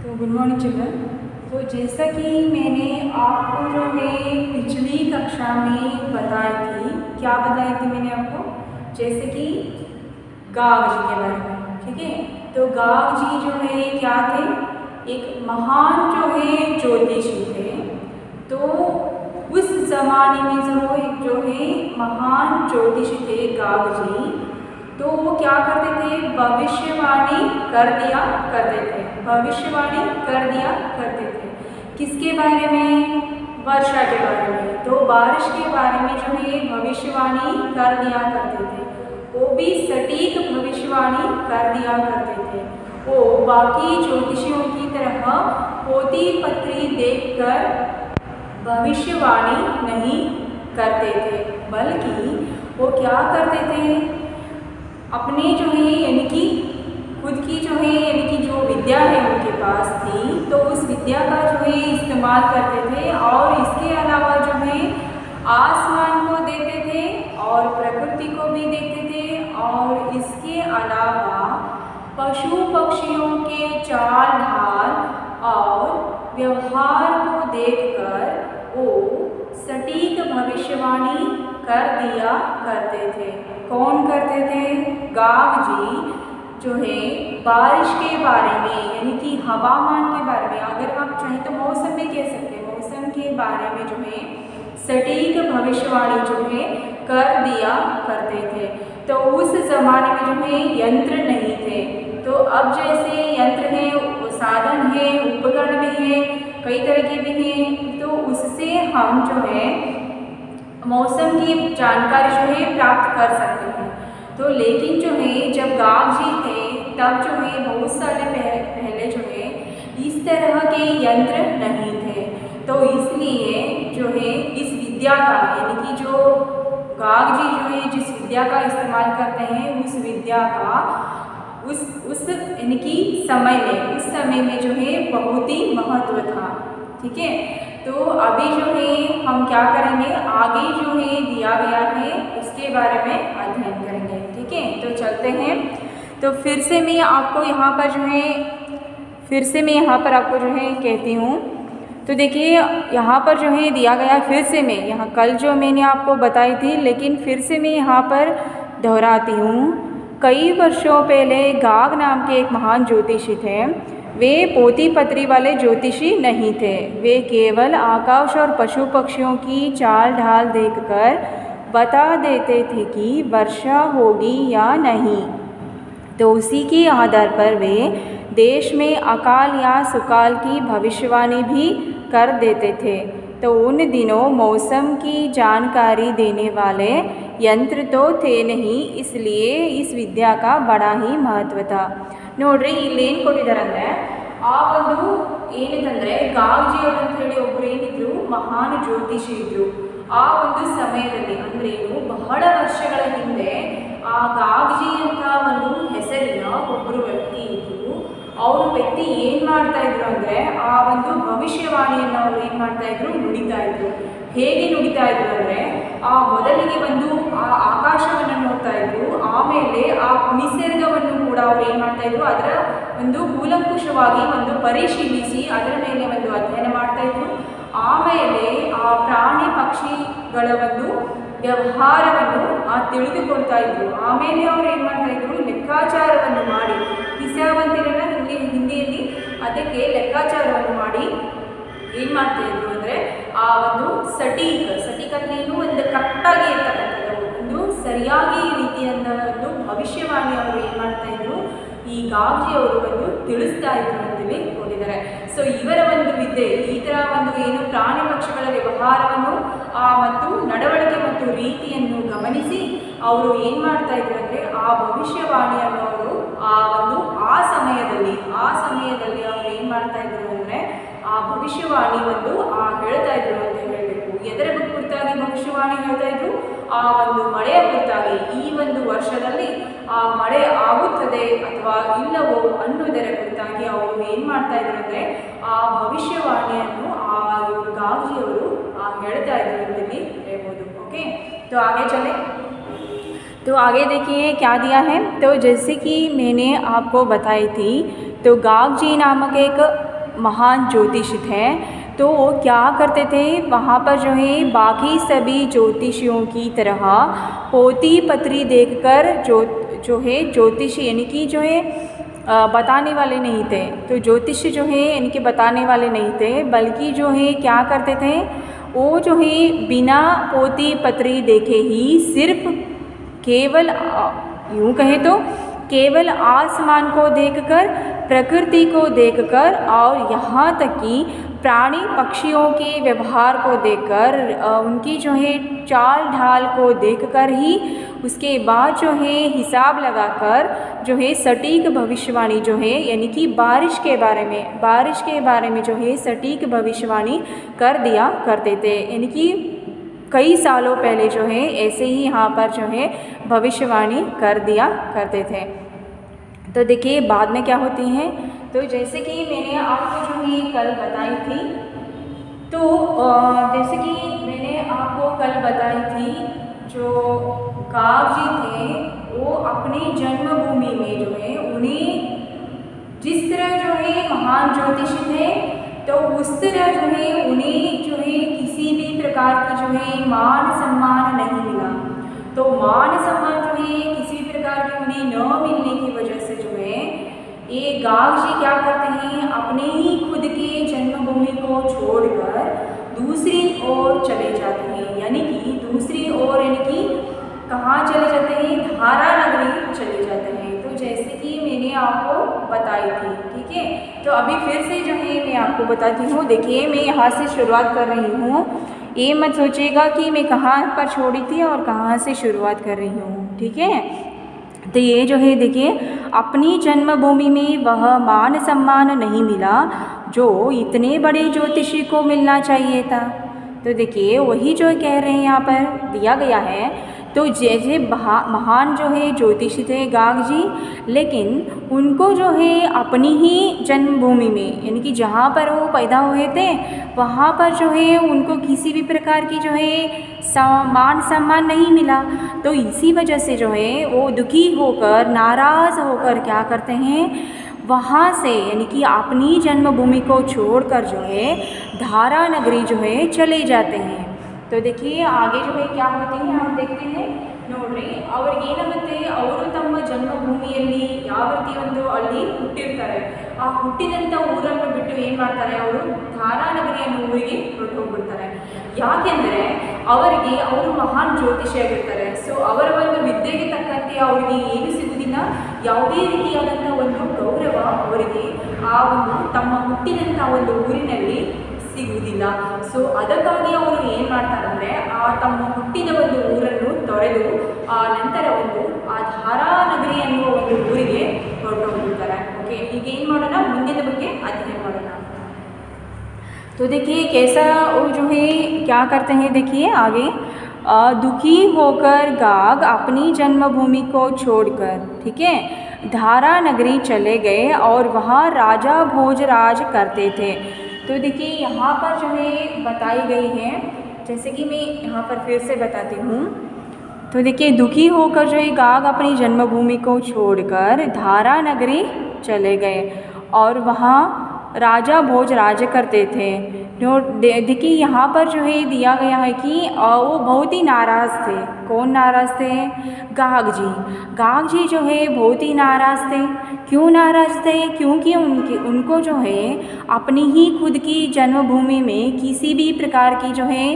तो good morning children. तो जैसा कि मैंने आपको जो है पिछली कक्षा में बताई थी, क्या बताई थी मैंने आपको, जैसे कि गाग जी के बारे में, ठीक है। तो गाग जी जो है क्या थे, एक महान जो है ज्योतिषी थे। तो उस जमाने में जो है महान ज्योतिषी थे गाग जी। तो वो क्या करते थे, भविष्यवाणी कर दिया करते थे। भविष्यवाणी कर दिया करते थे किसके बारे में, वर्षा के बारे में। तो बारिश के बारे में जो है भविष्यवाणी कर दिया करते थे। वो भी सटीक भविष्यवाणी कर दिया करते थे। वो बाकी ज्योतिषियों की तरह पोथी पत्री देखकर भविष्यवाणी नहीं करते थे, बल्कि वो क्या करते थे, अपने जो है यानी कि खुद की जो है यानी कि जो विद्या है उनके पास थी, तो उस विद्या का जो है इस्तेमाल करते थे। और इसके अलावा जो है आसमान को देखते थे और प्रकृति को भी देखते थे। और इसके अलावा पशु पक्षियों के चाल ढाल और व्यवहार को देखकर वो सटीक भविष्यवाणी कर दिया करते थे। कौन करते थे, गाग जी जो है बारिश के बारे में यानी कि हवामान के बारे में, अगर आप चाहें तो मौसम भी कह सकते हैं, मौसम के बारे में जो है सटीक भविष्यवाणी जो है कर दिया करते थे। तो उस जमाने में जो है यंत्र नहीं थे। तो अब जैसे यंत्र हैं, साधन है, उपकरण भी है, कई तरह के भी हैं, तो उससे हम जो है मौसम की जानकारी जो है प्राप्त कर सकते हैं। तो लेकिन जो है जब गाग जी थे तब जो है बहुत साल पहले जो है इस तरह के यंत्र नहीं थे। तो इसलिए जो है इस विद्या का यानी कि जो गाग जी जो है जिस विद्या का इस्तेमाल करते हैं उस विद्या का उस यानी कि उस समय में जो है बहुत ही महत्व था, ठीक है। तो अभी जो है हम क्या करेंगे, आगे जो है दिया गया है उसके बारे में अध्ययन करेंगे, ठीक है। तो चलते हैं। तो फिर से मैं आपको यहाँ पर जो है कहती हूँ। तो देखिए यहाँ पर जो है दिया गया, फिर से मैं यहाँ कल जो मैंने आपको बताई थी, लेकिन फिर से मैं यहाँ पर दोहराती हूँ। कई वर्षों पहले गाग नाम के एक महान ज्योतिषी थे। वे पोथी पत्री वाले ज्योतिषी नहीं थे। वे केवल आकाश और पशु पक्षियों की चाल ढाल देखकर बता देते थे कि वर्षा होगी या नहीं। तो उसी के आधार पर वे देश में अकाल या सुकाल की भविष्यवाणी भी कर देते थे। तो उन दिनों मौसम की जानकारी देने वाले यंत्र तो थे नहीं, इसलिए इस विद्या का बड़ा ही महत्व था। ನೋಡ್ರಿ ಇಲ್ಲಿ ಏನು ಕೊಟ್ಟಿದ್ದಾರೆ ಅಂದರೆ, ಆ ಒಂದು ಏನಿದಂದರೆ ಗಾಗ್ ಜಿ ಅವರು ಅಂತ ಹೇಳಿ ಒಬ್ಬರು ಏನಿದ್ರು ಮಹಾನ್ ಜ್ಯೋತಿಷಿ ಇದ್ರು. ಆ ಒಂದು ಸಮಯದಲ್ಲಿ ಅಂದರೆ ಏನು ಬಹಳ ವರ್ಷಗಳ ಹಿಂದೆ ಆ ಗಾಗ್ ಜಿ ಅಂತ ಒಂದು ಹೆಸರಿನ ಒಬ್ಬರು ವ್ಯಕ್ತಿ ಇದ್ರು. ಅವರು ವ್ಯಕ್ತಿ ಏನು ಮಾಡ್ತಾ ಇದ್ರು ಅಂದರೆ ಆ ಒಂದು ಭವಿಷ್ಯವಾಣಿಯನ್ನು ಅವರು ಏನು ಮಾಡ್ತಾ ಇದ್ರು, ನುಡಿತಾ ಇದ್ರು. ಹೇಗೆ ನುಡಿತಾ ಇದ್ರು ಅಂದರೆ ಮೊದಲಿಗೆ ಒಂದು ಆ ಆಕಾಶವನ್ನು ನೋಡ್ತಾ ಇದ್ರು, ಆಮೇಲೆ ಆ ನಿಸರ್ಗವನ್ನು ಕೂಡ ಅವ್ರು ಏನು ಮಾಡ್ತಾ ಇದ್ರು, ಅದರ ಒಂದು ಕೂಲಂಕುಷವಾಗಿ ಒಂದು ಪರಿಶೀಲಿಸಿ ಅದರ ಮೇಲೆ ಒಂದು ಅಧ್ಯಯನ ಮಾಡ್ತಾ ಇದ್ರು. ಆಮೇಲೆ ಆ ಪ್ರಾಣಿ ಪಕ್ಷಿಗಳ ಒಂದು ವ್ಯವಹಾರವನ್ನು ತಿಳಿದುಕೊಳ್ತಾ ಇದ್ರು. ಆಮೇಲೆ ಅವ್ರು ಏನು ಮಾಡ್ತಾ ಇದ್ರು, ಲೆಕ್ಕಾಚಾರವನ್ನು ಮಾಡಿ, ಹಿಸಾಬಂತಿರಲ್ಲ ಹಿಂದಿಯಲ್ಲಿ, ಅದಕ್ಕೆ ಲೆಕ್ಕಾಚಾರವನ್ನು ಮಾಡಿ ಏನು ಮಾಡ್ತಾ ಇದ್ರು ಅಂದರೆ ಆ ಒಂದು ಸಟೀಕ್ ಏನು ಒಂದು ಕರೆಕ್ಟಾಗಿ ಇರ್ತಕ್ಕಂಥದ್ದು, ಒಂದು ಸರಿಯಾಗಿ ರೀತಿಯಿಂದ ಒಂದು ಭವಿಷ್ಯವಾಣಿ ಅವರು ಏನು ಮಾಡ್ತಾ ಇದ್ರು, ಈ ಗಾಗ್ ಜಿ ಅವರು ಒಂದು ತಿಳಿಸ್ತಾ ಇದ್ರು ಅಂತೇಳಿ ಕೊಟ್ಟಿದ್ದಾರೆ. ಸೊ ಇವರ ಒಂದು ವಿದ್ಯೆ ಈ ಥರ ಒಂದು ಏನು ಪ್ರಾಣಿ ಪಕ್ಷಿಗಳ ವ್ಯವಹಾರವನ್ನು ಮತ್ತು ನಡವಳಿಕೆ ಮತ್ತು ರೀತಿಯನ್ನು ಗಮನಿಸಿ ಅವರು ಏನು ಮಾಡ್ತಾ ಇದ್ರು ಅಂದರೆ ಆ ಭವಿಷ್ಯವಾಣಿಯನ್ನು ಅವರು ಆ ಸಮಯದಲ್ಲಿ ಅವರು ಏನು ಮಾಡ್ತಾ ಇದ್ರು ಅಂದರೆ ಆ ಭವಿಷ್ಯವಾಣಿ ಒಂದು ಹೇಳ್ತಾ ಇದ್ರು ಅಂತ ಹೇಳಬೇಕು. ಎದರ ಕುರಿತಾಗಿ ಭವಿಷ್ಯವಾಣಿ ಹೇಳ್ತಾ ಇದ್ರು, ಆ ಒಂದು ಮಳೆಯ ಕುರಿತಾಗಿ, ಈ ಒಂದು ವರ್ಷದಲ್ಲಿ ಆ ಮಳೆ ಆಗುತ್ತದೆ ಅಥವಾ ಇಲ್ಲವೋ ಅನ್ನೋದರ ಕುರಿತಾಗಿ ಅವರು ಏನು ಮಾಡ್ತಾ ಇದ್ರು ಅಂದರೆ ಆ ಭವಿಷ್ಯವಾಣಿಯನ್ನು ಇವರು ಗಾಗ್ ಜಿ ಅವರು ಹೇಳ್ತಾ ಇದ್ರು ಅಂತೇಳಿ ಹೇಳ್ಬೋದು. ओके, तो आगे चले। तो आगे देखिए क्या दिया है। तो जैसे कि मैंने आपको बताई थी, तो गाग जी नामक एक महान ज्योतिष थे, तो वो क्या करते थे, वहाँ पर जो है बाकी सभी ज्योतिषियों की तरह पोती पत्री देखकर जो है ज्योतिष यानी कि जो है बताने वाले नहीं थे। तो ज्योतिष जो है इनके बताने वाले नहीं थे, बल्कि जो है क्या करते थे, वो जो है बिना पोती पत्री देखे ही सिर्फ केवल यूँ कहें तो केवल आसमान को देखकर, प्रकृति को देखकर और यहाँ तक कि प्राणी पक्षियों के व्यवहार को देखकर, उनकी जो है चाल ढाल को देखकर ही उसके बाद जो है हिसाब लगाकर जो है सटीक भविष्यवाणी जो है यानी कि बारिश के बारे में जो है सटीक भविष्यवाणी कर दिया करते थे। यानी कि कई सालों पहले जो है ऐसे ही यहाँ पर जो है भविष्यवाणी कर दिया करते थे। तो देखिए बाद में क्या होती हैं, तो जैसे कि मैंने आपको जो है कल बताई थी, तो जैसे कि मैंने आपको कल बताई थी, जो काग जी थे वो अपनी जन्मभूमि में जो है उन्हें जिस तरह जो है महान ज्योतिष थे, तो उस तरह जो है उन्हें जो है किसी भी प्रकार की जो है मान सम्मान नहीं मिला। तो मान सम्मान जो है किसी प्रकार के उन्हें न मिलने की वजह से जो है ये गाग जी क्या करते हैं, अपने ही खुद के जन्मभूमि को छोड़कर दूसरी ओर चले जाते हैं। यानी कि दूसरी ओर यानी कि कहाँ चले जाते हैं, धारा नगरी चले जाते हैं। तो जैसे कि मैंने आपको बताई थी, ठीक है। तो अभी फिर से जो है मैं आपको बताती हूँ। देखिए मैं यहाँ से शुरुआत कर रही हूँ, ये मत सोचिएगा कि मैं कहाँ पर छोड़ी थी और कहाँ से शुरुआत कर रही हूँ, ठीक है। तो ये जो है देखिए, अपनी जन्मभूमि में वह मान सम्मान नहीं मिला जो इतने बड़े ज्योतिषी को मिलना चाहिए था। तो देखिए वही जो कह रहे हैं यहाँ पर दिया गया है। तो जैसे महान जो है ज्योतिषी थे गाग जी, लेकिन उनको जो है अपनी ही जन्मभूमि में यानी कि जहाँ पर वो पैदा हुए थे वहाँ पर जो है उनको किसी भी प्रकार की जो है मान सम्मान नहीं मिला। तो इसी वजह से जो है वो दुखी होकर, नाराज़ होकर क्या करते हैं, वहाँ से यानी कि अपनी जन्मभूमि को छोड़कर जो है धारा नगरी जो है चले जाते हैं। तो देखिए आगे जो है क्या होती है हम देखते हैं। ನೋಡ್ರಿ ಅವ್ರಿಗೇನಾಗುತ್ತೆ, ಅವರು ತಮ್ಮ ಜನ್ಮಭೂಮಿಯಲ್ಲಿ ಯಾವ ರೀತಿ ಒಂದು ಅಲ್ಲಿ ಹುಟ್ಟಿರ್ತಾರೆ, ಆ ಹುಟ್ಟಿದಂಥ ಊರನ್ನು ಬಿಟ್ಟು ಏನು ಮಾಡ್ತಾರೆ, ಅವರು ಧಾರಾನಗರಿ ಅನ್ನೋ ಊರಿಗೆ ಹೊರಟೋಗ್ಬಿಡ್ತಾರೆ. ಯಾಕೆಂದರೆ ಅವರಿಗೆ ಅವರು ಮಹಾನ್ ಜ್ಯೋತಿಷಿಯಾಗಿರ್ತಾರೆ. ಸೊ ಅವರ ಒಂದು ವಿದ್ಯೆಗೆ ತಕ್ಕಂತೆ ಅವರಿಗೆ ಏನು ಸಿಗುವುದಿಲ್ಲ, ಯಾವುದೇ ರೀತಿಯಾದಂಥ ಒಂದು ಗೌರವ ಅವರಿಗೆ ಆ ಒಂದು ತಮ್ಮ ಹುಟ್ಟಿದಂಥ ಒಂದು ಊರಿನಲ್ಲಿ ಸಿಗುವುದಿಲ್ಲ. ಸೊ ಅದಕ್ಕಾಗಿ ಅವರು ಏನು ಮಾಡ್ತಾರಂದರೆ ಆ ತಮ್ಮ ಹುಟ್ಟಿದ ಒಂದು ಊರನ್ನು ತೊರೆದು ಆ ನಂತರ ಒಂದು ಆ ಧಾರಾನಗರಿ ಅನ್ನುವ ಒಂದು ಊರಿಗೆ ಹೊರಟೋಗ್ಬಿಡ್ತಾರೆ. ಓಕೆ, ಈಗ ಏನು ಮಾಡೋಣ, ಮುಂದಿನ ಬಗ್ಗೆ ಅಧ್ಯಯನ ಮಾಡೋಣ. तो देखिए कैसा वो जो है क्या करते हैं, देखिए आगे दुखी होकर गाग अपनी जन्मभूमि को छोड़कर, ठीक है, धारा नगरी चले गए और वहाँ राजा भोजराज करते थे. तो देखिए यहाँ पर जो है बताई गई है, जैसे कि मैं यहाँ पर फिर से बताती हूँ. तो देखिए दुखी होकर जो है गाग अपनी जन्मभूमि को छोड़कर धारा नगरी चले गए और वहाँ राजा भोज राज करते थे. देखिए यहाँ पर जो है दिया गया है कि वो बहुत ही नाराज़ थे. कौन नाराज़ थे? गाग जी. गाग जी जो है बहुत ही नाराज़ थे. क्यों नाराज़ थे? क्योंकि उनको जो है अपनी ही खुद की जन्मभूमि में किसी भी प्रकार की जो है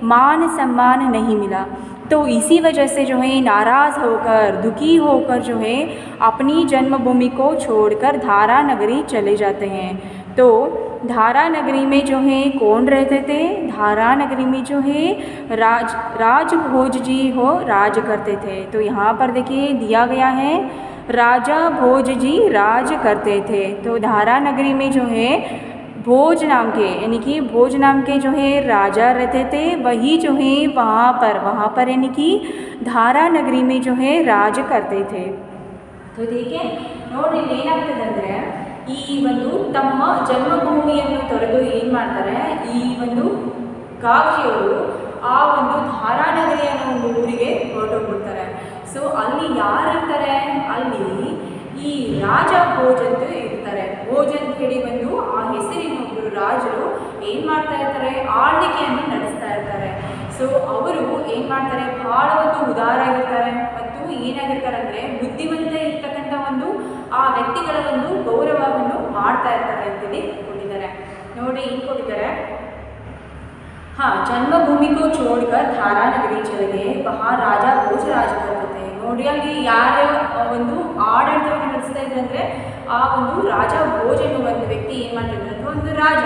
मान सम्मान नहीं मिला. तो इसी वजह से जो है नाराज़ होकर, दुखी होकर जो है अपनी जन्मभूमि को छोड़कर धारा नगरी चले जाते हैं. तो धारा नगरी में जो है कौन रहते थे? धारा नगरी में जो है राज भोज जी हो राज करते थे. तो यहाँ पर देखिए दिया गया है राजा भोज जी राज करते थे. तो धारा नगरी में जो है भोज नाम के यानी कि भोज नाम के जो है राजा रहते थे, वही जो है वहाँ पर यानी कि धारा नगरी में जो है राज करते थे. तो ठीक है, ನೋಡಿ ಏನಾಗ್ತದಂದರೆ ಈ ಒಂದು ತಮ್ಮ ಜನ್ಮಭೂಮಿಯನ್ನು ತೊರೆದು ಏನು ಮಾಡ್ತಾರೆ, ಈ ಒಂದು ಗಾಗಿಯವರು ಆ ಒಂದು ಧಾರಾನಗರಿ ಅನ್ನೋ ಒಂದು ಊರಿಗೆ ಹೊರಟೋಗ್ಬಿಡ್ತಾರೆ. ಸೊ ಅಲ್ಲಿ ಯಾರು ಇರ್ತಾರೆ, ಅಲ್ಲಿ ಈ ರಾಜ ಭೋಜ್ ಅಂತ ಇರ್ತಾರೆ. ಭೋಜ್ ಅಂತ ಹೇಳಿ ಒಂದು ಆ ಹೆಸರಿನ ರಾಜರು ಏನು ಮಾಡ್ತಾ ಇರ್ತಾರೆ, ಆಳ್ವಿಕೆಯನ್ನು ನಡೆಸ್ತಾ ಇರ್ತಾರೆ. ಸೊ ಅವರು ಏನು ಮಾಡ್ತಾರೆ, ಬಹಳ ಒಂದು ಉದಾರ ಆಗಿರ್ತಾರೆ ಮತ್ತು ಏನಾಗಿರ್ತಾರೆ ಅಂದರೆ ಬುದ್ಧಿವಂತ ಇರ್ತಕ್ಕಂಥ ಒಂದು ಆ ವ್ಯಕ್ತಿಗಳ ಒಂದು ಗೌರವವನ್ನು ಮಾಡ್ತಾ ಇರ್ತಾರೆ ಅಂತೇಳಿ ಕೊಟ್ಟಿದ್ದಾರೆ. ನೋಡಿ ಏನು ಕೊಟ್ಟಿದ್ದಾರೆ, हाँ जन्मभूमि को छोड़कर धारा नगरी चले गए वहाँ राजा भोज राज करते थे. ನೋಡಿ ಅಲ್ಲಿ ಯಾರು ಒಂದು ಆಡಳಿತವನ್ನು ನಡೆಸ್ತಾ ಇದ್ರು ಅಂದರೆ ಆ ಒಂದು ರಾಜ ಭೋಜ್ ಎನ್ನುವ ಒಂದು ವ್ಯಕ್ತಿ ಏನು ಮಾಡ್ತಾ ಇದ್ರು ಅಂದರೆ ಒಂದು ರಾಜ,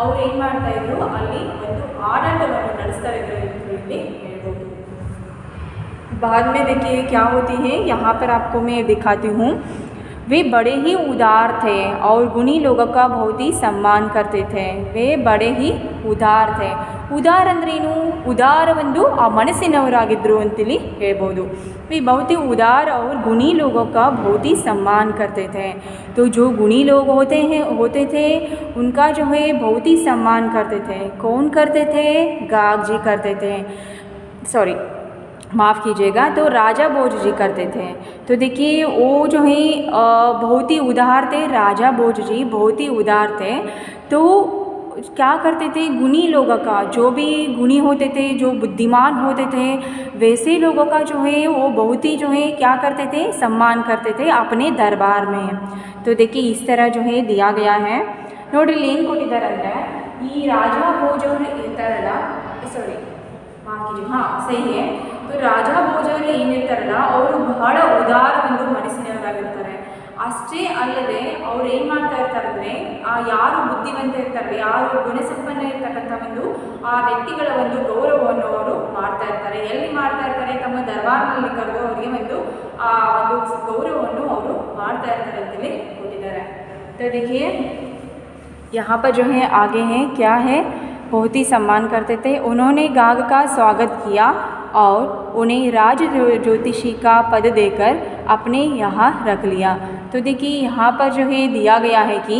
ಅವ್ರು ಏನು ಮಾಡ್ತಾ ಇದ್ರು ಅಲ್ಲಿ ಒಂದು ಆಡಳಿತವನ್ನು ನಡೆಸ್ತಾ ಇದ್ರು ಅಂತ ಇಲ್ಲಿ ಹೇಳ್ಬೋದು. बाद में देखिए क्या होती है, यहाँ पर आपको मैं दिखाती हूँ. वे बड़े ही उदार थे और गुणी लोगों का बहुत ही सम्मान करते थे. वे बड़े ही उदार थे. उदार अंद्रेनु, उदार ಒಂದು ಆ ಮನಸ್ಸಿನವರಾಗಿದ್ದರು ಅಂತೇಳಿ ಹೇಳ್ಬೋದು. वे बहुत ही उदार और गुणी लोगों का बहुत ही सम्मान करते थे. तो जो गुणी लोग होते थे उनका जो है बहुत ही सम्मान करते थे. कौन करते थे, गाग जी करते थे, सॉरी माफ़ कीजिएगा, तो राजा भोज जी करते थे. तो देखिए वो जो है बहुत ही उदार थे. राजा भोज जी बहुत ही उदार थे. तो क्या करते थे, गुणी लोगों का, जो भी गुणी होते थे, जो बुद्धिमान होते थे, वैसे लोगों का जो है वो बहुत ही जो है क्या करते थे, सम्मान करते थे अपने दरबार में. तो देखिए इस तरह जो है दिया गया है. नोड्री ಏನು ಕೊಟ್ಟಿದ್ದಾರೆ ಅಂದರೆ ಈ ರಾಜಾ ಭೋಜ್ ಅವರು ಇರ್ತಾರಲ್ಲ, ಸಾರಿ ಮಾಫ್ कीजिए, हाँ सही है. तो ರಾಜಾ ಭೋಜ್ ಅವರು ಏನಿರ್ತಾರಲ್ಲ ಅವರು ಬಹಳ ಉದಾರ ಒಂದು ಮನಸ್ಸಿನವರಾಗಿರ್ತಾರೆ. ಅಷ್ಟೇ ಅಲ್ಲದೆ ಅವ್ರು ಏನು ಮಾಡ್ತಾ ಇರ್ತಾರೆ ಅಂದರೆ ಯಾರು ಬುದ್ಧಿವಂತ ಇರ್ತಾರೆ, ಯಾರು ಗುಣಸಂಪನ್ನ ಇರ್ತಕ್ಕಂಥ ಒಂದು ಆ ವ್ಯಕ್ತಿಗಳ ಒಂದು ಗೌರವವನ್ನು ಅವರು ಮಾಡ್ತಾ ಇರ್ತಾರೆ. ಎಲ್ಲಿ ಮಾಡ್ತಾ ಇರ್ತಾರೆ, ತಮ್ಮ ದರ್ಬಾರ್ನಲ್ಲಿ ಕರೆದು ಅವರಿಗೆ ಒಂದು ಆ ಒಂದು ಗೌರವವನ್ನು ಅವರು ಮಾಡ್ತಾ ಇರ್ತಾರೆ ಅಂತೇಳಿ ಕೊಟ್ಟಿದ್ದಾರೆ. तो देखिए यहाँ पर जो है आगे हैं क्या है, बहुत ही सम्मान करते थे. उन्होंने गाग का स्वागत किया और उन्हें राज ज्योतिषी का पद देकर अपने यहाँ रख लिया. तो देखिए यहाँ पर जो है दिया गया है कि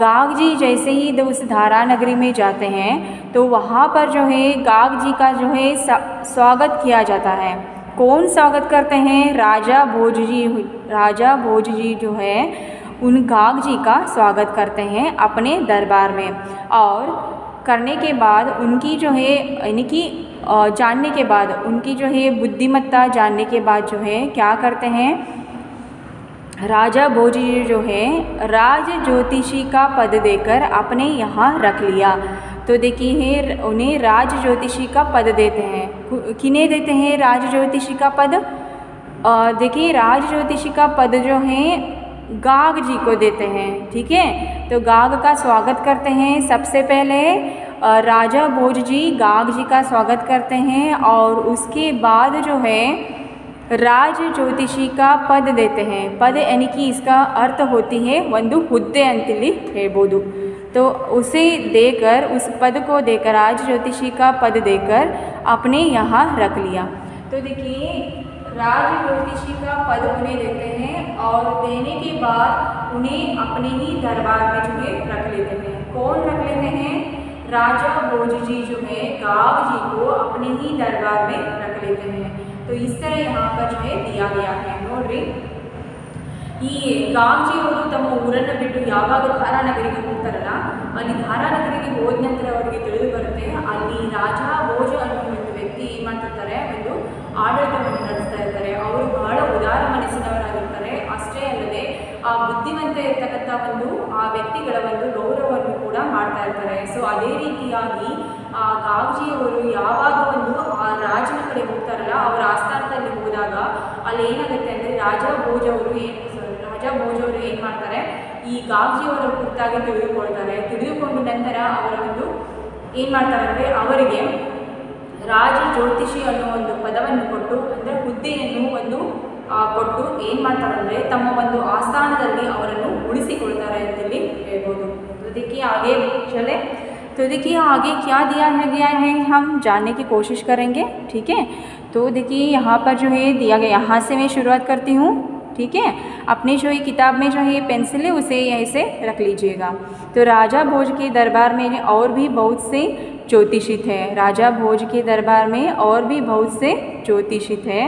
गाग जी जैसे ही उस धारा नगरी में जाते हैं तो वहाँ पर जो है गाग जी का जो है स्वागत किया जाता है. कौन स्वागत करते हैं, राजा भोज जी जो है उन गाग जी का स्वागत करते हैं अपने दरबार में. और करने के बाद उनकी जो है यानी कि जानने के बाद उनकी जो है बुद्धिमत्ता जानने के बाद जो है क्या करते हैं, राजा भोज जी जो है राज ज्योतिषी का पद देकर अपने यहाँ रख लिया. तो देखिए उन्हें राज ज्योतिषी का पद देते हैं. किन्हें देते हैं राज ज्योतिषी का पद, देखिए राज ज्योतिषी का पद जो है गाग जी को देते हैं. ठीक है, तो गाग का स्वागत करते हैं. सबसे पहले राजा भोज जी गाग जी का स्वागत करते हैं और उसके बाद जो है राज ज्योतिषी का पद देते हैं. पद यानी कि इसका अर्थ होती है ಒಂದು ಹುದ್ದೆ ಅಂತೇಳಿ ಹೇಳ್ಬೋದು. तो उसे देकर, उस पद को देकर, राज ज्योतिषी का पद देकर अपने यहाँ रख लिया. तो देखिए राज ज्योतिषी का पद उन्हें देते हैं और देने के बाद उन्हें अपने ही दरबार में जो है रख लेते हैं. कौन रख लेते हैं, राजा भोज जी जो है गाग जी को अपने ही दरबार में रख लेते हैं. तो इस तरह यहाँ पर जो है दिया गया है. नोड्री ಈ ಗಾಗ್ ಜಿ ಅವರು ತಮ್ಮ ಊರನ್ನು ಬಿಟ್ಟು ಯಾವಾಗ ಧಾರಾನಗರಿಗೆ ಹೋಗ್ತಾರಲ್ಲ, ಅಲ್ಲಿ ಧಾರಾನಗರಿಗೆ ಹೋದ ನಂತರ ಅವರಿಗೆ ತಿಳಿದು ಬರುತ್ತೆ ಅಲ್ಲಿ ರಾಜಾ ಭೋಜ ಅನ್ನೋ ಒಂದು ವ್ಯಕ್ತಿ ಏನು ಮಾಡ್ತಿರ್ತಾರೆ, ಒಂದು ಆಡಳಿತವನ್ನು ನಡೆಸ್ತಾ ಇರ್ತಾರೆ. ಅವರು ಬಹಳ ಉದಾರ ಮನಸ್ಸಿನವರಾಗಿರ್ತಾರೆ. ಅಷ್ಟೇ ಅಲ್ಲದೆ ಆ ಬುದ್ಧಿವಂತ ಇರ್ತಕ್ಕಂಥ ಒಂದು ಆ ವ್ಯಕ್ತಿಗಳ ಒಂದು ಗೌರವವನ್ನು ಕೂಡ ಮಾಡ್ತಾ ಇರ್ತಾರೆ. ಸೊ ಅದೇ ರೀತಿಯಾಗಿ ಆ ಗಾಗ್ಜಿಯವರು ಯಾವಾಗ ಒಂದು ಆ ರಾಜನ ಕಡೆ ಹೋಗ್ತಾರಲ್ಲ, ಅವರ ಆಸ್ಥಾನದಲ್ಲಿ ಹೋದಾಗ ಅಲ್ಲಿ ಏನಾಗುತ್ತೆ ಅಂದರೆ ರಾಜಾ ಭೋಜ್ ಅವರು ಏನು ಮಾಡ್ತಾರೆ, ಈ ಗಾಗ್ಜಿಯವರ ಕುರಿತಾಗಿ ತಿಳಿದುಕೊಂಡು ನಂತರ ಅವರ ಒಂದು ಏನು ಮಾಡ್ತಾರೆ ಅಂದರೆ ಅವರಿಗೆ ರಾಜ ಜ್ಯೋತಿಷಿ ಅನ್ನೋ ಒಂದು ಪದವನ್ನು ಕೊಟ್ಟು, ಅಂದರೆ ಹುದ್ದೆಯನ್ನು ಒಂದು ಕೊಟ್ಟು ಏನು ಮಾಡ್ತಾರೆ ಅಂದರೆ ತಮ್ಮ ಒಂದು ಆಸ್ಥಾನದಲ್ಲಿ ಅವರನ್ನು ಉಳಿಸಿಕೊಳ್ತಾರೆ ಅಂತೇಳಿ ಹೇಳ್ಬೋದು. तो देखिए आगे चले, तो देखिए आगे क्या दिया गया है हम जानने की कोशिश करेंगे. ठीक है, तो देखिए यहाँ पर जो है दिया गया, यहाँ से मैं शुरुआत करती हूँ. ठीक है, अपने जो ये किताब में जो है पेंसिल है उसे यहीं से रख लीजिएगा. तो राजा भोज के दरबार में और भी बहुत से ज्योतिषी थे. राजा भोज के दरबार में और भी बहुत से ज्योतिषी थे.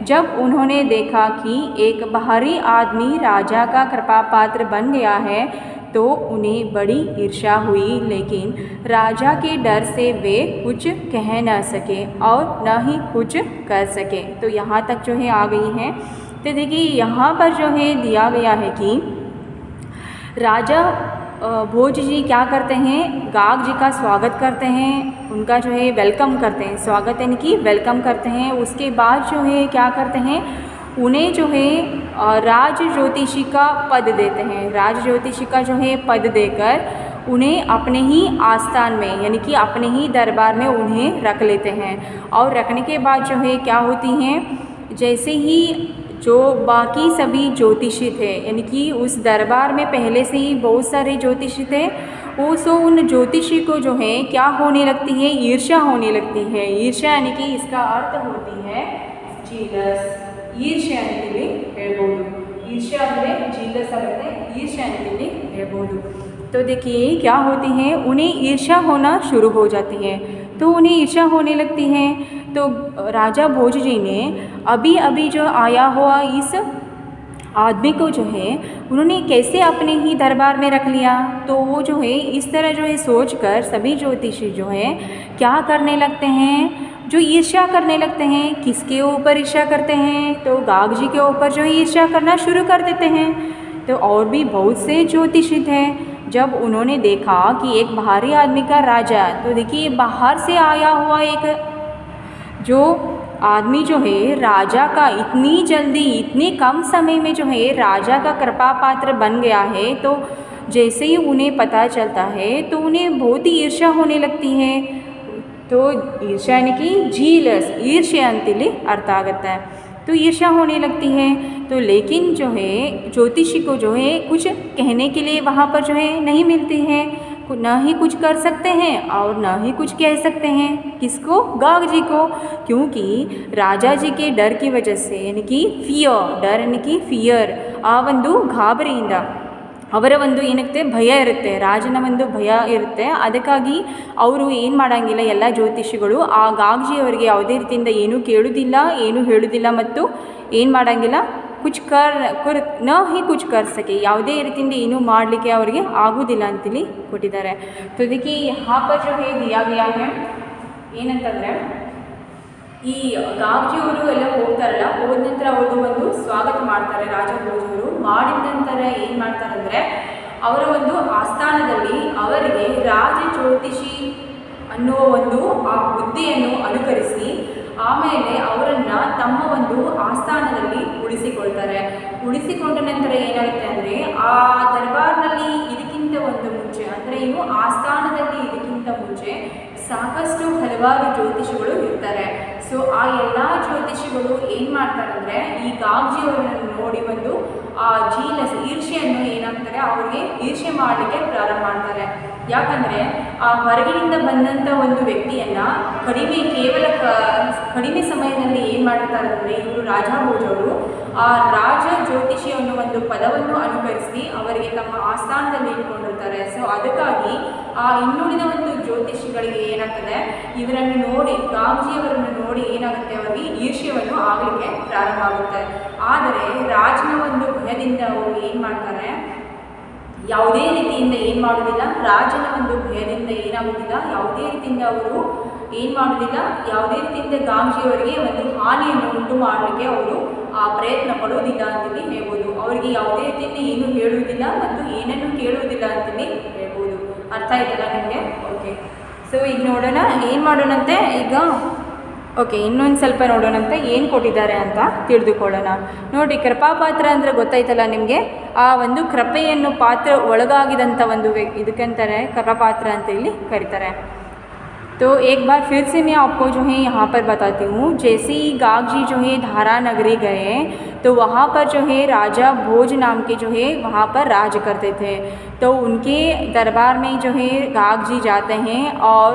जब उन्होंने देखा कि एक बाहरी आदमी राजा का कृपा पात्र बन गया है तो उन्हें बड़ी ईर्ष्या हुई, लेकिन राजा के डर से वे कुछ कह न सके और न ही कुछ कर सके। तो यहाँ तक जो है आ गई हैं। तो देखिए यहाँ पर जो है दिया गया है कि राजा भोज जी क्या करते हैं, गाग जी का स्वागत करते हैं, उनका जो है वेलकम करते हैं, स्वागत यानी कि वेलकम करते हैं। उसके बाद जो है क्या करते हैं, उन्हें जो है राज ज्योतिषी का पद देते हैं। राज ज्योतिषी का जो है पद देकर उन्हें अपने ही आस्थान में यानी कि अपने ही दरबार में उन्हें रख लेते हैं। और रखने के बाद जो है क्या होती हैं, जैसे ही जो बाकी सभी ज्योतिषी थे यानी कि उस दरबार में पहले से ही बहुत सारे ज्योतिषी थे, वो सो उन ज्योतिषी को जो है क्या होने लगती है, ईर्ष्या होने लगती है। ईर्ष्या यानी कि इसका अर्थ होती है जीलस। ईर्ष्या ಅಂತೇಳಿ ಹೇಳ್ಬೋದು। ईर्ष्या ಅಂದರೆ जीलस आಗುತ್ತೆ, ईर्ष्या ಅಂತೇಳಿ ಹೇಳ್ಬೋದು। तो देखिए क्या होती हैं, उन्हें ईर्ष्या होना शुरू हो जाती है। तो उन्हें ईर्ष्या होने लगती है। तो राजा भोज जी ने अभी अभी जो आया हुआ इस आदमी को जो है उन्होंने कैसे अपने ही दरबार में रख लिया। तो वो जो है इस तरह जो है सोचकर सभी ज्योतिषी जो है क्या करने लगते हैं, जो ईर्ष्या करने लगते हैं। किसके ऊपर ईर्ष्या करते हैं, तो गाग जी के ऊपर जो है ईर्ष्या करना शुरू कर देते हैं। तो और भी बहुत से ज्योतिषी थे। जब उन्होंने देखा कि एक बाहरी आदमी का राजा, तो देखिए बाहर से आया हुआ एक जो आदमी जो है राजा का इतनी जल्दी इतने कम समय में जो है राजा का कृपा पात्र बन गया है, तो जैसे ही उन्हें पता चलता है तो उन्हें बहुत ही ईर्ष्या होने लगती है। तो ईर्ष्या यानी कि जीलस, ईर्ष्या ಅಂತೇಳಿ अर्थ आगता है। तो ईर्ष्या होने लगती है। तो लेकिन जो है ज्योतिषी को जो है कुछ कहने के लिए वहाँ पर जो है नहीं मिलती है, ना ही कुछ कर सकते हैं और ना ही कुछ कह सकते हैं। किसको, गाग जी को, क्योंकि राजा जी के डर की वजह से यानी कि फियर, डर यानी कि फियर, आ ಒಂದು ಗಾಬರಿಯಿಂದ ಅವರ ಒಂದು ಏನಕ್ಕೆ ಭಯ ಇರುತ್ತೆ, ರಾಜನ ಒಂದು ಭಯ ಇರುತ್ತೆ। ಅದಕ್ಕಾಗಿ ಅವರು ಏನು ಮಾಡೋಂಗಿಲ್ಲ, ಎಲ್ಲ ಜ್ಯೋತಿಷಿಗಳು ಆ ಗಾಗ್ಜಿ ಅವರಿಗೆ ಯಾವುದೇ ರೀತಿಯಿಂದ ಏನೂ ಕೇಳೋದಿಲ್ಲ, ಏನೂ ಹೇಳೋದಿಲ್ಲ ಮತ್ತು ಏನು ಮಾಡೋಂಗಿಲ್ಲ, ಕುछ कर न ही कुछ कर सके, ಯಾವುದೇ ರೀತಿಯಿಂದ ಏನೂ ಮಾಡಲಿಕ್ಕೆ ಅವರಿಗೆ ಆಗೋದಿಲ್ಲ ಅಂತೇಳಿ ಕೊಟ್ಟಿದ್ದಾರೆ। तो देखिए यहाँ पर जो है दिया गया है ಏನಂತಂದರೆ, ಈ ಗಾಗ್ಜಿಯವರು ಎಲ್ಲ ಹೋಗ್ತಾರಲ್ಲ, ಹೋದ ನಂತರ ಅವ್ರದ್ದು ಒಂದು ಸ್ವಾಗತ ಮಾಡ್ತಾರೆ ರಾಜ ಭೋಜವರು। ಮಾಡಿದ ನಂತರ ಏನು ಮಾಡ್ತಾರಂದರೆ ಅವರ ಒಂದು ಆಸ್ಥಾನದಲ್ಲಿ ಅವರಿಗೆ ರಾಜ ಜ್ಯೋತಿಷಿ ಅನ್ನುವ ಒಂದು ಆ ಹುದ್ದೆಯನ್ನು ಅನುಕರಿಸಿ ಆಮೇಲೆ ಅವರನ್ನು ತಮ್ಮ ಒಂದು ಆಸ್ಥಾನದಲ್ಲಿ ಉಳಿಸಿಕೊಳ್ತಾರೆ। ಉಳಿಸಿಕೊಂಡ ನಂತರ ಏನಾಗುತ್ತೆ ಅಂದರೆ ಆ ದರ್ಬಾರ್ನಲ್ಲಿ ಇದಕ್ಕಿಂತ ಒಂದು ಮುಂಚೆ ಅಂದರೆ ಏನು ಆಸ್ಥಾನದಲ್ಲಿ ಇದಕ್ಕಿಂತ ಮುಂಚೆ ಸಾಕಷ್ಟು ಹಲವಾರು ಜ್ಯೋತಿಷಿಗಳು ಇರ್ತಾರೆ। ಸೊ ಆ ಎಲ್ಲ ಜ್ಯೋತಿಷಿಗಳು ಏನು ಮಾಡ್ತಾರಂದರೆ ಈ ಗಾಗ್ಜಿಯವರನ್ನು ನೋಡಿ ಒಂದು ಆ ಜೀಲಸ್, ಈರ್ಷ್ಯೆಯನ್ನು ಏನಾಗ್ತಾರೆ ಅವರಿಗೆ ಈರ್ಷ್ಯೆ ಮಾಡಲಿಕ್ಕೆ ಪ್ರಾರಂಭ ಮಾಡ್ತಾರೆ। ಯಾಕಂದರೆ ಆ ಹೊರಗಿನಿಂದ ಬಂದಂಥ ಒಂದು ವ್ಯಕ್ತಿಯನ್ನು ಕಡಿಮೆ ಸಮಯದಲ್ಲಿ ಏನು ಮಾಡ್ತಾರೆ ಅಂದರೆ ಇವರು ರಾಜ ಭೋಜವರು ಆ ರಾಜ ಜ್ಯೋತಿಷಿ ಅನ್ನೋ ಒಂದು ಪದವನ್ನು ಅನುಕರಿಸಿ ಅವರಿಗೆ ತಮ್ಮ ಆಸ್ಥಾನದಲ್ಲಿ ಇಟ್ಕೊಂಡಿರ್ತಾರೆ। ಸೊ ಅದಕ್ಕಾಗಿ ಆ ಇನ್ನುಳಿದ ಒಂದು ಜ್ಯೋತಿಷಿಗಳಿಗೆ ಏನಾಗ್ತದೆ, ಇವರನ್ನು ನೋಡಿ ಗಾಗ್ಜಿಯವರನ್ನು ನೋಡಿ ಏನಾಗುತ್ತೆ, ಅವರಿಗೆ ಈರ್ಷ್ಯವನ್ನು ಆಗಲಿಕ್ಕೆ ಪ್ರಾರಂಭ ಆಗುತ್ತೆ। ಆದರೆ ರಾಜನ ಒಂದು ಭಯದಿಂದ ಅವರು ಏನು ಮಾಡ್ತಾರೆ, ಯಾವುದೇ ರೀತಿಯಿಂದ ಏನು ಮಾಡೋದಿಲ್ಲ, ರಾಜನ ಒಂದು ಭಯದಿಂದ ಏನಾಗೋದಿಲ್ಲ, ಯಾವುದೇ ರೀತಿಯಿಂದ ಅವರು ಏನು ಮಾಡೋದಿಲ್ಲ, ಯಾವುದೇ ರೀತಿಯಿಂದ ಗಾಗ್ಜಿಯವರಿಗೆ ಒಂದು ಹಾನಿಯನ್ನು ಉಂಟು ಮಾಡಲಿಕ್ಕೆ ಅವರು ಪ್ರಯತ್ನ ಪಡೋದಿಲ್ಲ ಅಂತೇಳಿ ಹೇಳ್ಬೋದು। ಅವರಿಗೆ ಯಾವುದೇ ರೀತಿಯಿಂದ ಏನೂ ಹೇಳುವುದಿಲ್ಲ ಮತ್ತು ಏನನ್ನು ಕೇಳುವುದಿಲ್ಲ ಅಂತೇಳಿ ಹೇಳ್ಬೋದು। ಅರ್ಥ ಆಯ್ತಲ್ಲ ನಿಮಗೆ? ಓಕೆ, ಸೊ ಈಗ ನೋಡೋಣ ಏನು ಮಾಡೋಣಂತೆ ಈಗ। ಓಕೆ, ಇನ್ನೊಂದು ಸ್ವಲ್ಪ ನೋಡೋಣಂತೆ ಏನು ಕೊಟ್ಟಿದ್ದಾರೆ ಅಂತ ತಿಳಿದುಕೊಳ್ಳೋಣ। ನೋಡಿ, ಕೃಪಾಪಾತ್ರ ಅಂದರೆ ಗೊತ್ತಾಯ್ತಲ್ಲ ನಿಮಗೆ, ಆ ಒಂದು ಕೃಪೆಯನ್ನು ಪಾತ್ರ ಒಳಗಾಗಿದಂಥ ಒಂದು ಇದಕ್ಕಂತಾರೆ ಕೃಪಾಪಾತ್ರ ಅಂತೇಳಿ ಕರೀತಾರೆ। तो एक बार फिर से मैं आपको जो है यहाँ पर बताती हूँ। जैसे ही गाग जी जो है धारा नगरी गए तो वहाँ पर जो है राजा भोज नाम के जो है वहाँ पर राज करते थे। तो उनके दरबार में जो है गाग जी जाते हैं और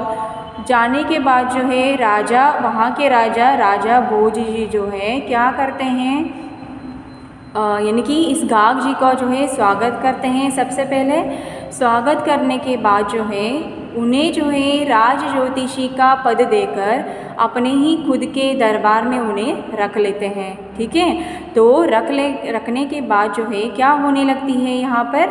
जाने के बाद जो है राजा, वहाँ के राजा भोज जी जो है क्या करते हैं, यानी कि इस गाग जी का जो है स्वागत करते हैं। सबसे पहले स्वागत करने के बाद जो है उन्हें जो है राज ज्योतिषी का पद देकर अपने ही खुद के दरबार में उन्हें रख लेते हैं। ठीक है, तो रखने के बाद जो है क्या होने लगती है, यहाँ पर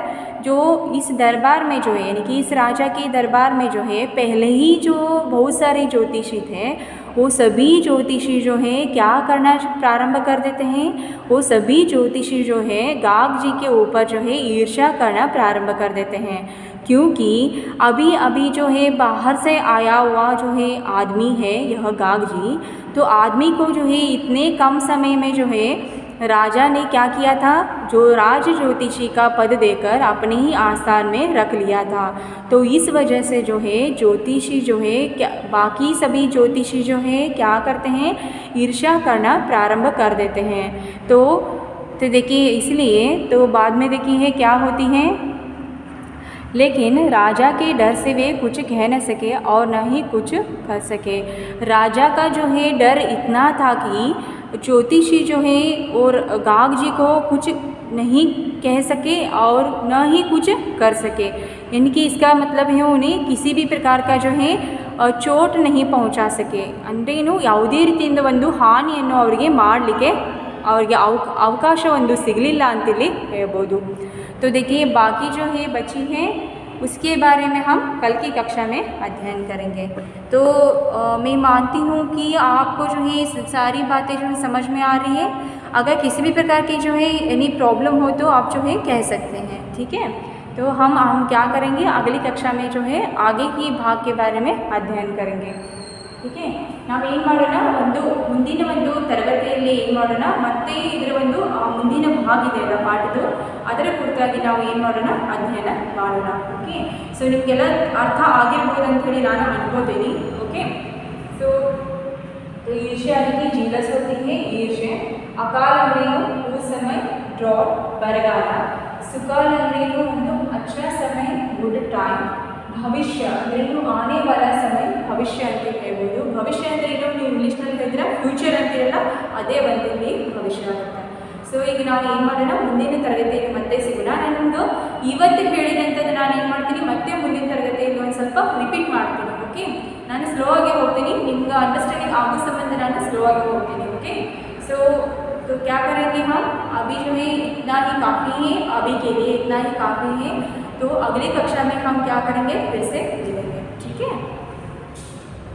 जो इस दरबार में जो है यानी कि इस राजा के दरबार में जो है पहले ही जो बहुत सारे ज्योतिषी थे वो सभी ज्योतिषी जो है क्या करना प्रारंभ कर देते हैं, वो सभी ज्योतिषी जो है गाग जी के ऊपर जो है ईर्ष्या करना प्रारंभ कर देते हैं। क्योंकि अभी अभी जो है बाहर से आया हुआ जो है आदमी है यह गाग जी, तो आदमी को जो है इतने कम समय में जो है राजा ने क्या किया था, जो राज ज्योतिषी का पद देकर अपने ही आस्थान में रख लिया था। तो इस वजह से जो है ज्योतिषी जो है क्या बाकी सभी ज्योतिषी जो है क्या करते हैं, ईर्ष्या करना प्रारंभ कर देते हैं। तो देखिए इसलिए तो बाद में देखिए क्या होती है, लेकिन राजा के डर से वे कुछ कह न सके और न ही कुछ कर सके। राजा का जो है डर इतना था कि ज्योतिषी जो है और गाग जी को कुछ नहीं कह सके और न ही कुछ कर सके, यानी कि इसका मतलब है उन्हें किसी भी प्रकार का जो है चोट नहीं पहुंचा सके। अंद्रेनु ಯಾವುದೇ ರೀತಿಯಿಂದ ಒಂದು ಹಾನಿಯನ್ನು ಅವರಿಗೆ ಮಾಡಲಿಕ್ಕೆ ಅವರಿಗೆ ಅವಕಾಶ ಒಂದು ಸಿಗಲಿಲ್ಲ ಅಂತೇಳಿ ಹೇಳ್ಬೋದು। तो देखिए बाकी जो है बची हैं उसके बारे में हम कल की कक्षा में अध्ययन करेंगे। तो मैं मानती हूँ कि आपको जो है सारी बातें जो है समझ में आ रही है। अगर किसी भी प्रकार की जो है एनी प्रॉब्लम हो तो आप जो है कह सकते हैं। ठीक है, तो हम क्या करेंगे, अगली कक्षा में जो है आगे की भाग के बारे में अध्ययन करेंगे। ठीक है, ನಾವೇನು ಮಾಡೋಣ, ಮುಂದಿನ ತರಗತಿಯಲ್ಲಿ ಏನು ಮಾಡೋಣ, ಮತ್ತೆ ಇದರ ಮುಂದಿನ ಭಾಗ ಇದೆಯಲ್ಲ ಪಾಠದ್ದು, ಅದರ ಕುರಿತಾಗಿ ನಾವು ಏನು ಮಾಡೋಣ, ಅಧ್ಯಯನ ಮಾಡೋಣ। ಓಕೆ, ಸೊ ನಿಮಗೆಲ್ಲ ಅರ್ಥ ಆಗಿರ್ಬೋದು ಅಂಥೇಳಿ ನಾನು ಅನ್ಕೋತೀನಿ। ओके, तो ईर्ष्या की जीलस होती है ईर्ष्या। अकाल अंद्रेनु उस समय ड्रॉट बरगाल, सुकाल अंद्रेनु ಒಂದು अच्छा समय गुड टाइम, भविष्य अंद्रेनु आने वाला समय भविष्य ಅಂತ ಹೇಳ್ಬೋದು। ಭವಿಷ್ಯ ಅಂದ್ರೆ ಏನು, ನೀವು ಇಂಗ್ಲೀಷ್ನಲ್ಲಿ ಹೇಳಿದ್ರೆ ಫ್ಯೂಚರ್ ಅಂತಿರಲ್ಲ, ಅದೇ ಬಂದಿಲ್ಲಿ ಭವಿಷ್ಯ ಆಗುತ್ತೆ। ಸೊ ಈಗ ನಾವು ಏನು ಮಾಡೋಣ, ಮುಂದಿನ ತರಗತಿಯಲ್ಲಿ ಮತ್ತೆ ಸಿಗೋಣ। ನಾನೊಂದು ಇವತ್ತು ಹೇಳಿದಂಥದ್ದು ನಾನು ಏನು ಮಾಡ್ತೀನಿ, ಮತ್ತೆ ಮುಂದಿನ ತರಗತಿಯಲ್ಲಿ ಒಂದು ಸ್ವಲ್ಪ ರಿಪೀಟ್ ಮಾಡ್ತೀನಿ। ಓಕೆ, ನಾನು ಸ್ಲೋ ಆಗಿ ಹೋಗ್ತೀನಿ, ನಿಮ್ಗೆ ಅಂಡರ್ಸ್ಟ್ಯಾಂಡಿಂಗ್ ಆಗೋ ಸಂಬಂಧ ನಾನು ಸ್ಲೋ ಆಗಿ ಹೋಗ್ತೀನಿ। ओके, सो तो क्या करेंगे हम, अभी जो है इतना ही काफ़ी है, अभी के लिए इतना ही काफ़ी है। तो अगली कक्षा में हम क्या करेंगे, फिर से मिलेंगे। ठीक है।